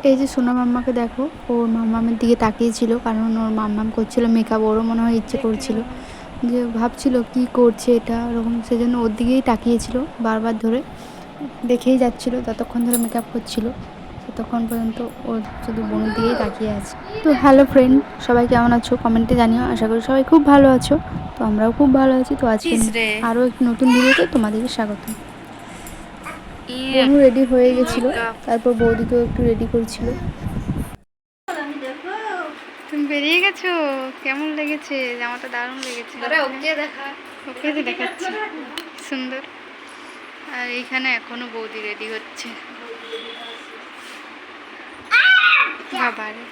এই যে সোনা মাম্মাকে দেখো, ওর মাম্মামের দিকে তাকিয়েছিল, কারণ ওর মাম্মাম করছিল মেকআপ, ওরও মনে হয় ইচ্ছে করছিল, যে ভাবছিল কি করছে এটা ওরকম, সেজন্য ওর দিকেই তাকিয়েছিল বারবার ধরে, দেখেই যাচ্ছিল ততক্ষণ ধরে মেকআপ করছিল, ততক্ষণ পর্যন্ত ও শুধু বোনের দিকেই তাকিয়ে আছে। তো হ্যালো ফ্রেন্ড, সবাই কেমন আছো কমেন্টে জানিও, আশা করি সবাই খুব ভালো আছো। তো আমরাও খুব ভালো আছি। তো আজকে আরও একটি নতুন ভিডিওতে তোমাদেরকে স্বাগত। বোনও রেডি হয়ে গেছিলো, তারপর বৌদিকেও একটু রেডি করছিল। তুমি বেরিয়ে গেছো, কেমন লেগেছে? জামাটা দারুণ লেগেছে। ওকে দেখাচ্ছি, সুন্দর। আর এইখানে এখনো বৌদি রেডি হচ্ছে। বাবারে,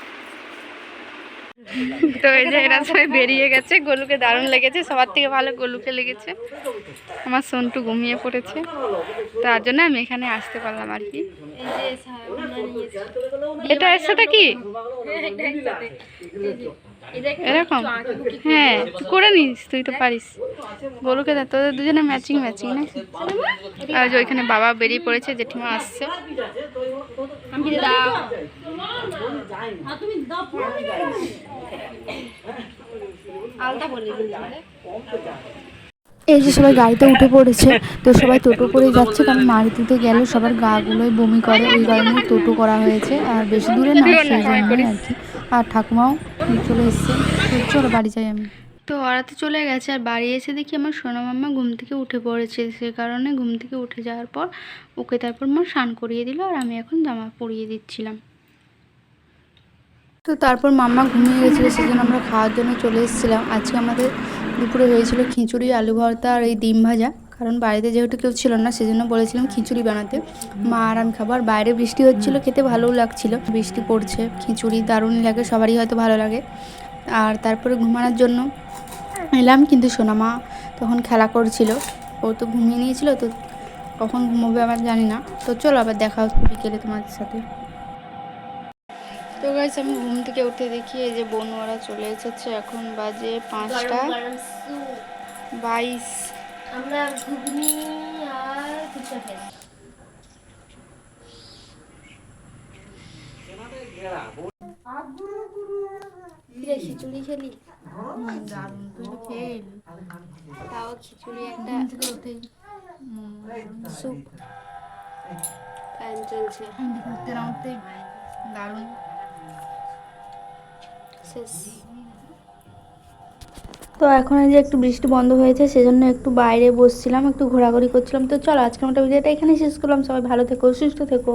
তো এই যে এরা সবাই বেরিয়ে গেছে। গোলুকে দারুণ লেগেছে, সবার থেকে ভালো গোলুকে লেগেছে। আমার সন্টু ঘুমিয়ে পড়েছে, তার জন্য আমি এখানে আসতে পারলাম আর কি। এটা এর সাথে কি এরকম? হ্যাঁ, তুই করে নিস, তুই তো পারিস। গোলুকে দেখ, তোদের দুজনে ম্যাচিং ম্যাচিং না? আর যে ওইখানে বাবা বেরিয়ে পড়েছে, জেঠিমা আসছে। এই যে সবাই গাড়িতে উঠে পড়েছে, তো সবাই টোটো করে যাচ্ছে, কারণ মারুতিতে গেলে সবার গাগুলোই বমি করে, ওই কারণে টোটো করা হয়েছে। আর বেশি দূরে না, সেই জন্যই আর কি। আর ঠাকুমাও চলে এসছে। চলো বাড়ি যাই আমি। তো ওরা তো চলে গেছে, আর বাড়ি এসে দেখি আমার সোনা মাম্মা ঘুম থেকে উঠে পড়েছে। সে কারণে ঘুম থেকে উঠে যাওয়ার পর ওকে তারপর মা স্নান করিয়ে দিল, আর আমি এখন জামা পরিয়ে দিচ্ছিলাম। তো তারপর মাম্মা ঘুমিয়ে গেছিলো, সেজন্য আমরা খাওয়ার জন্য চলে এসেছিলাম। আজকে আমাদের দুপুরে হয়েছিল খিচুড়ি, আলু ভর্তা আর এই ডিম ভাজা, কারণ বাড়িতে যেহেতু কেউ ছিল না, সেজন্য বলেছিলাম খিচুড়ি বানাতে। মা আর আমি খাবো। আর বাইরে বৃষ্টি হচ্ছিলো, খেতে ভালোও লাগছিলো, বৃষ্টি পড়ছে, খিচুড়ি দারুণই লাগে, সবারই হয়তো ভালো লাগে। আর তারপরে ঘুমানোর জন্য এলাম, কিন্তু সোনামা তখন খেলা করছিল, ও তো ঘুমিয়ে নিয়েছিল, তো কখন ঘুমোবে আবার জানি না। তো চলো আবার দেখা হচ্ছে বিকেলে তোমাদের সাথে। তো গাইস, আমি ঘুম থেকে উঠে দেখি এই যে বোন ওরা চলে এসেছে, এখন বাজে 5:22। আমরা ঘুগনি আর ফুচকা খেয়েছি। খিচুড়ি খেলি, দারুণ। তুই তো খেয়ে এলি, তাও খিচুড়ি একটা স্যুপ, ফ্যান চলছে, ঘুরতে নামতে দারুণ শেষ। তো এখন এই যে একটু বৃষ্টি বন্ধ হয়েছে, সেজন্য একটু বাইরে বসছিলাম, একটু ঘোরাঘুরি করছিলাম। তো চলো আজকের মতো ভিডিওটা এখানেই শেষ করলাম। সবাই ভালো থেকো, সুস্থ থেকো।